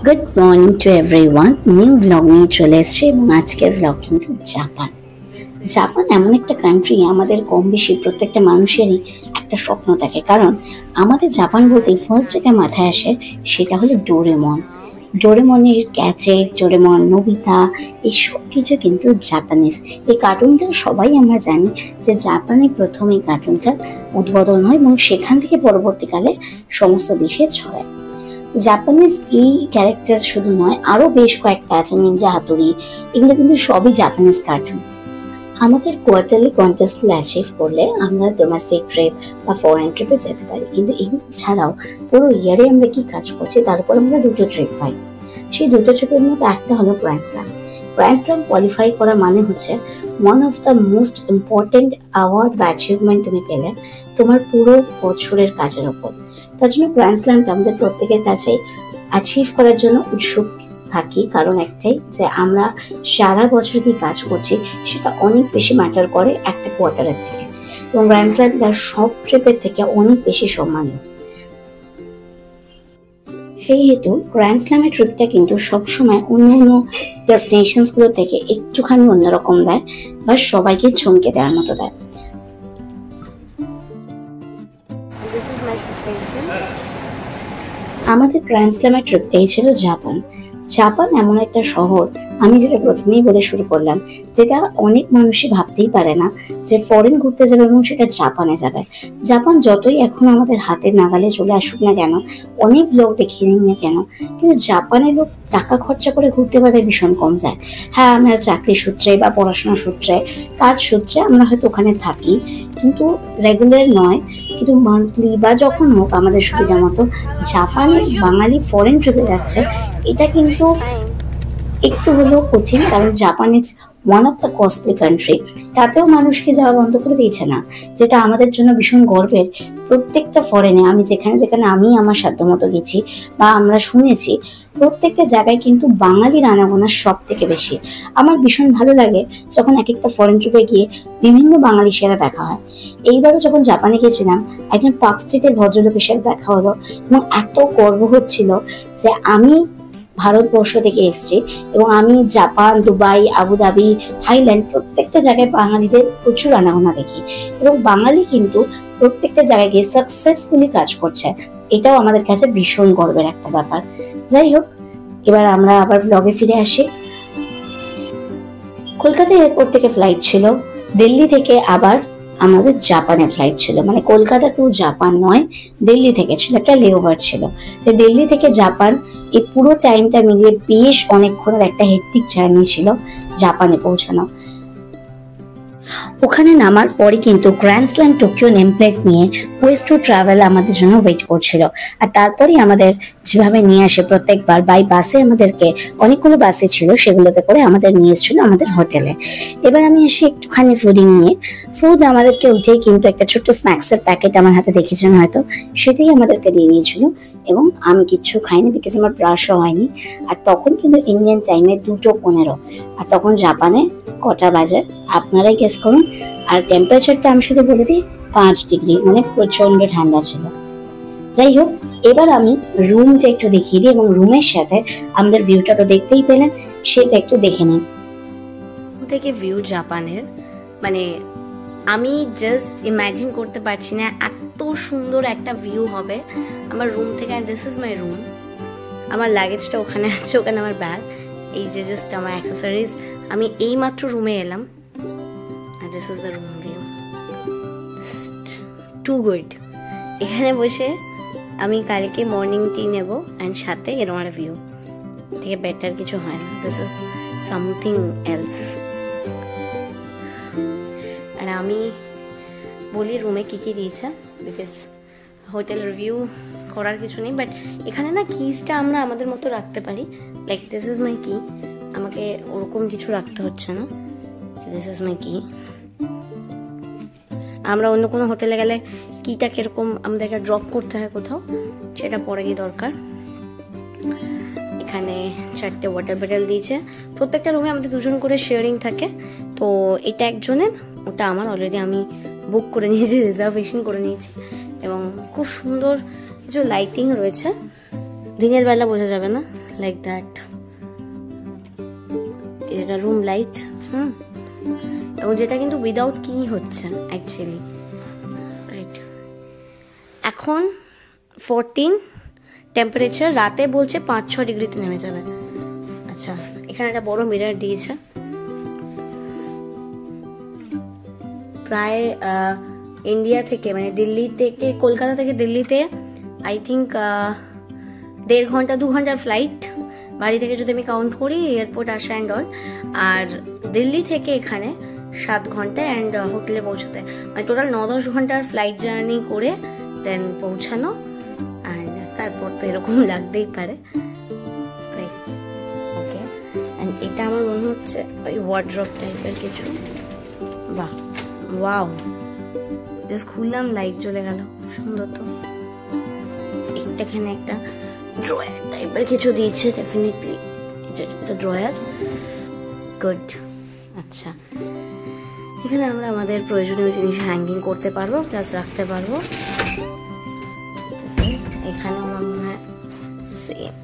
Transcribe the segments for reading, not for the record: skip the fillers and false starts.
Good morning to everyone. New vlog নিয়ে চলে এসছে এবং আজকের ভ্লগ কিন্তু জাপান। জাপান এমন একটা কান্ট্রি, আমাদের কম বেশি প্রত্যেকটা মানুষেরই একটা স্বপ্ন থাকে। কারণ আমাদের জাপান বলতেই ফার্স্ট যেটা মাথায় আসে সেটা হলো ডোরেমন। ডোরেমনের গ্যাজেট, ডোরেমন, নোবিতা, এই সব কিছু কিন্তু জাপানিজ। এই কার্টুনটা সবাই আমরা জানি যে জাপানে প্রথম এই কার্টুনটার উদ্বোধন হয় এবং সেখান থেকে পরবর্তীকালে সমস্ত দেশে ছড়ায়। জাপানিজ এই ক্যারেক্টার শুধু নয়, আরো বেশ কয়েকটা আছে, নিনজা হাতুড়ি, এগুলো কিন্তু সবই জাপানিজ কার্টুন। আমাদের কোয়ার্টারলি কন্টেস্টগুলো অ্যাচিভ করলে আমরা ডোমেস্টিক ট্রিপ বা ফরেন ট্রিপে যেতে পারি, কিন্তু এগুলো ছাড়াও পুরো ইয়ারে আমরা কি কাজ করছি তার উপর আমরা দুটো ট্রিপ পাই। সেই দুটো ট্রিপের মধ্যে একটা হলো grand slam. Grand slam qualify করা মানে হচ্ছে one of the most important award বা অ্যাচিভমেন্ট তুমি পেলে তোমার পুরো বছরের কাজের ওপর। তার জন্য গ্র্যান্ড স্ল্যামটা আমাদের প্রত্যেকের কাছে অ্যাচিভ করার জন্য উৎসুক থাকি, কারণ একটাই যে আমরা সারা বছর কি কাজ করছি সেটা অনেক বেশি ম্যাটার করে একটা কোয়ার্টারের থেকে, এবং গ্র্যান্ড স্ল্যামটা সব ট্রিপের থেকে অনেক বেশি সম্মানীয়। সেই হেতু গ্র্যান্ড স্ল্যামের ট্রিপটা কিন্তু সবসময় অন্য অন্য ডেস্টিনেশনস গুলো থেকে একটুখানি অন্যরকম দেয় বা সবাইকে চমকে দেওয়ার মতো দেয়। আমাদের গ্র্যান্ড স্ল্যামের ট্রিপটাই ছিল জাপান। জাপান এমন একটা শহর, আমি যেটা প্রথমেই বলে শুরু করলাম, যেটা অনেক মানুষই ভাবতেই পারে না যে ফরেন ঘুরতে যাবে এবং সেটা জাপানে যাবে। জাপান যতই এখন আমাদের হাতের নাগালে চলে আসুক না কেন, অনেক লোক দেখিয়ে নিই না কেন, কিন্তু জাপানে লোক টাকা খরচা করে ঘুরতে পারে ভীষণ কম যায়। হ্যাঁ, আমরা চাকরি সূত্রে বা পড়াশোনা সূত্রে, কাজ সূত্রে আমরা হয়তো ওখানে থাকি, কিন্তু রেগুলার নয়। কিন্তু মান্থলি বা যখন হোক আমাদের সুবিধা মতো জাপানে বাঙালি ফরেন ট্রিপে যাচ্ছে, এটা কিন্তু একটু হলেও কঠিন, কারণ Japan is one of the costly country. তাতেও মানুষকে যাওয়া বন্ধ করে দিয়েছে না, যেটা আমাদের জন্য ভীষণ গর্বের। প্রত্যেকটা ফরেনে আমি যেখানে যেখানে আমি আমার সাধ্যমতো গেছি বা আমরা শুনেছি, প্রত্যেকটা জায়গায় কিন্তু বাঙালির আনাগোনা সব থেকে বেশি। আমার ভীষণ ভালো লাগে যখন এক একটা ফরেন ট্রিপে গিয়ে বিভিন্ন বাঙালির সাথে দেখা হয়। এইবারও যখন জাপানে গেছিলাম, একজন পার্ক স্ট্রিটের ভদ্রলোকের সাথে দেখা হলো এবং এত গর্ব হচ্ছিল যে আমি ভারতবর্ষ থেকে এসেছি এবং আমি জাপান, দুবাই, আবুধাবি, থাইল্যান্ড প্রত্যেকটা জায়গায় বাঙালিদের প্রচুর আনাগোনা দেখি, এবং বাঙালি কিন্তু প্রত্যেকটা জায়গায় গিয়ে সাকসেসফুলি কাজ করছে। এটাও আমাদের কাছে ভীষণ গর্বের একটা ব্যাপার। যাই হোক, এবার আমরা আবার ব্লগে ফিরে আসি। কলকাতা এয়ারপোর্ট থেকে ফ্লাইট ছিল, দিল্লি থেকে আবার আমাদের জাপানে ফ্লাইট ছিল, মানে কলকাতা টু জাপান নয়, দিল্লি থেকে ছিল, একটা লেওভার ছিল। তো দিল্লি থেকে জাপান এই পুরো টাইমটা মিলিয়ে বেশ অনেকক্ষণের একটা হেক্টিক জার্নি ছিল জাপানে পৌঁছানো। ওখানে নামার পরে কিন্তু grand slam Tokyo name plate নিয়ে ওয়েস্ট টু ট্রাভেল আমাদের জন্য ওয়েট করছিল। আর তারপরেই আমাদের যেভাবে নিয়ে আসে প্রত্যেকবার বাই বাসে, আমাদেরকে অনেকগুলো বাসে ছিল, সেগুলোতে করে আমাদের নিয়ে এসেছিল আমাদের হোটেলে। এবার আমি এসে একটুখানি ফুডিং নিয়ে, ফুড আমাদেরকে উঠেই কিন্তু একটা ছোট্ট স্ন্যাক্সের প্যাকেট আমার হাতে দেখেছেন হয়তো, সেটাই আমাদেরকে দিয়ে দিয়েছিল, এবং আমি কিচ্ছু খাইনি বিকজ আমার ব্রাশও হয়নি। আর তখন কিন্তু ইন্ডিয়ান টাইমে 2:15, আর তখন জাপানে কটা বাজে আপনারাই গেস করুন। আর টেম্পারেচারটা আমি শুধু বলে দিই 5 ডিগ্রি, মানে প্রচন্ড ঠান্ডা ছিল। যাই হোক, এবার আমি রুমটা একটু দেখিয়ে দিই, এবং রুমের সাথে আমাদের ভিউটা তো দেখতেই পেলেন, সেটা একটু দেখে নিন। থেকে ভিউ জাপানের, মানে আমি জাস্ট ইমাজিন করতে পারছি না এত সুন্দর একটা ভিউ হবে আমার রুম থেকে। And this is my room. আমার লাগেজটা ওখানে আছে, ওখানে আমার ব্যাগ, এই যে জাস্ট আমার অ্যাক্সেসরিজ। আমি এই মাত্র রুমে এলাম, and this is the room view, just too good. এখানে বসে আমি কালকে মর্নিং টি নেব, অ্যান্ড সাথে এরকম একটা ভিউ থেকে বেটার কিছু হয় না। This is something else. আর আমি বলি রুমে কি কি দিয়েছে, বিকজ হোটেল রিভিউ করার কিছু নেই, বাট এখানে না কিসটা আমরা আমাদের মতো রাখতে পারি। লাইক দিস ইজ মাই কি, আমাকে ওরকম কিছু রাখতে হচ্ছে না। দিস ইজ মাই কি। আমরা অন্য কোনো হোটেলে গেলে কিটা কিরকম আমাদেরকে ড্রপ করতে হয় কোথাও, সেটা পরে গিয়ে দরকার। এখানে 4টে ওয়াটার বটল দিয়েছে। প্রত্যেকটা রুমে আমাদের 2জন করে শেয়ারিং থাকে, তো এটা একজনের, ওটা আমার। অলরেডি আমি বুক করে নিয়েছি, রিজার্ভেশন করে নিয়েছি, এবং খুব সুন্দর কিছু লাইটিং রয়েছে দিনের বেলা বোঝা যাবে না, লাইক দ্যাট। এটা রুম লাইট, এবং যেটা কিন্তু উইদাউট কি হচ্ছে অ্যাকচুয়ালি, রাইট। এখন 14 টেম্পারেচার, রাতে বলছে 5-6 ডিগ্রিতে নেমে যাবে। আচ্ছা, এখানে একটা বড় মিরর দিয়েছে, প্রায় ইন্ডিয়া থেকে মানে দিল্লি থেকে, কলকাতা থেকে দিল্লিতে আই থিঙ্ক 1.5 ঘন্টা 2 ঘন্টার ফ্লাইট বাড়ি থেকে যদি আমি কাউন্ট করি, এয়ারপোর্ট আসা অ্যান্ড অল। আর দিল্লি থেকে এখানে 7 ঘন্টা অ্যান্ড হোটেলে পৌঁছতে, মানে টোটাল 9-10 ঘন্টার ফ্লাইট জার্নি করে দেন পৌঁছানো। অ্যান্ড তারপর তো এরকম লাগতেই পারে, ওকে। অ্যান্ড এটা আমার মনে হচ্ছে ওই ওয়ার্ড্রপ টাইপের কিছু। বাহ, ওয়াও, জাস্ট খুললাম লাইট জ্বলে গেল, সুন্দর তো। এখানে একটা ড্রয়ার টাইপের কিছু দিয়েছে, ডেফিনেটলি এটা একটা ড্রয়ার, গুড। আচ্ছা, এখানে আমরা আমাদের প্রয়োজনীয় জিনিস হ্যাঙ্গিং করতে পারবো, প্লাস রাখতে পারবো। এখানে আমার মনে হয় সেম।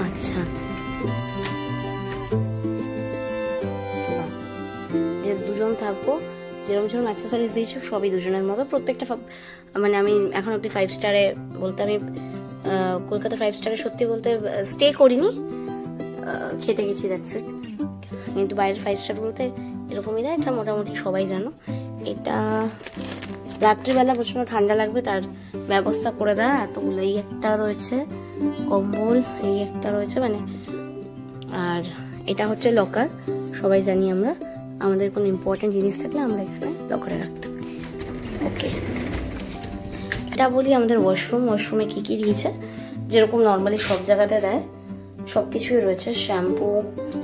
আচ্ছা, যে দুজন থাকবো, যেরকম যেরকম অ্যাক্সেসরিজ দিয়েছে সবই দুজনের মতো, প্রত্যেকটা মানে আমি এখন অব্দি 5 স্টারে বলতে, আমি কলকাতা 5 স্টারে সত্যি বলতে স্টে করিনি, খেতে গেছি, দ্যাটস ইট। কিন্তু বাইরের 5 স্টার বলতে এরকমই দেয়, এটা মোটামুটি সবাই জানো। এটা রাত্রিবেলা প্রচন্ড ঠান্ডা লাগবে তার ব্যবস্থা করে দেয়, এতগুলো। এই একটা রয়েছে কম্বল, এই একটা রয়েছে মানে। আর এটা হচ্ছে লকার, সবাই জানি আমরা, আমাদের কোনো ইম্পর্টেন্ট জিনিস থাকলে আমরা এখানে লকারে রাখতে পারি, ওকে। এটা বলি আমাদের ওয়াশরুম। ওয়াশরুমে কি কি দিয়েছে, যেরকম নর্মালি সব জায়গাতে দেয় সব কিছুই রয়েছে। শ্যাম্পু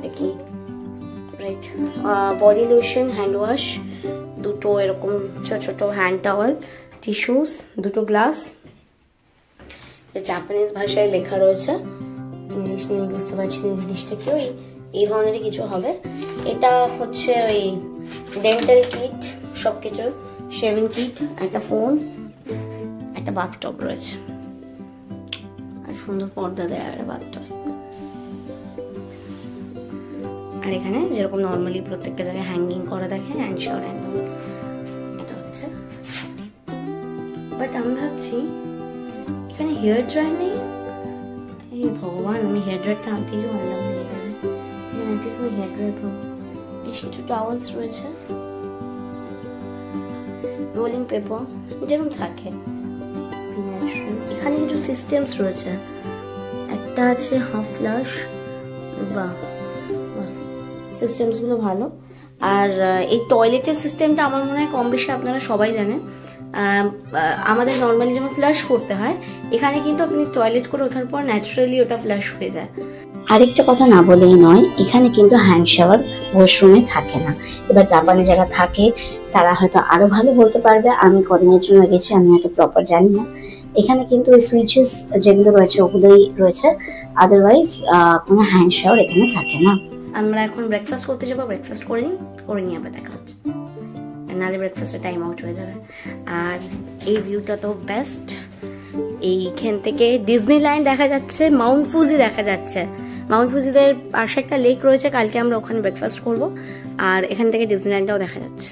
দেখি, right, body lotion, hand wash, দুটো এরকম ছোট ছোট হ্যান্ড টাওয়াল, টিস্যুস, দুটো গ্লাস, যে জাপানিজ ভাষায় লেখা রয়েছে, ইংলিশ নিয়ে বুঝতে পারছি না জিনিসটা কি, ওই এই ধরনেরই কিছু হবে। এটা হচ্ছে ওই ডেন্টাল কিট, সব কিছু, শেভিং কিট, একটা ফোন, একটা বাথটব রয়েছে, আর সুন্দর পর্দা দেয়া একটা বাথটব। আর এখানে যেরকম নর্মালি প্রত্যেকটা জায়গায় হ্যাঙ্গিং করা দেখে, হ্যান্ড শাওয়ার হ্যান্ড, এটা হচ্ছে। বাট আমি ভাবছি এখানে হেয়ার ড্রায়ার নেই। এই ভগবান, আমি হেয়ার ড্রায়ারটা আনতেই আনলাম না, এখানে আমি হেয়ার ড্রায়ার পাবো। বেশ কিছু টাওয়ালস রয়েছে, রোলিং পেপার যেরকম থাকে, এখানে কিছু সিস্টেমস রয়েছে, একটা আছে হাফ ফ্লাশ, বাহ বাহ, সিস্টেমস গুলো ভালো। আর এই টয়লেটের সিস্টেমটা আমার মনে হয় কম বেশি আপনারা সবাই জানেন। আমাদের নর্মালি যেমন ফ্লাশ করতে হয়, এখানে কিন্তু আপনি টয়লেট করে ওঠার পর ন্যাচারালি ওটা ফ্লাশ হয়ে যায়। আরেকটা কথা না বলেই নয়, এখানে কিন্তু হ্যান্ড শাওয়ার ওয়াশরুমে থাকে না। এবার জাপানে যারা থাকে তারা হয়তো আরো ভালো বলতে পারবে, আমি কদিনের জন্য গেছি, আমি হয়তো প্রপার জানি না। এখানে কিন্তু ওই সুইচেস যেগুলো রয়েছে ওগুলোই রয়েছে, আদারওয়াইজ কোনো হ্যান্ড শাওয়ার এখানে থাকে না। আমরা এখন ব্রেকফাস্ট করতে যাবো, ব্রেকফাস্ট করে নিই আবার দেখা হচ্ছে, নাহলে ব্রেকফাস্টের টাইম আউট হয়ে যাবে। আর এই ভিউটা তো বেস্ট, এইখান থেকে ডিজনিল্যান্ড দেখা যাচ্ছে, মাউন্ট ফুজি দেখা যাচ্ছে। মাউন্ট ফুজিদের পাশে একটা লেক রয়েছে, কালকে আমরা ওখানে ব্রেকফাস্ট করব, আর এখান থেকে ডিজনিল্যান্ডটাও দেখা যাচ্ছে।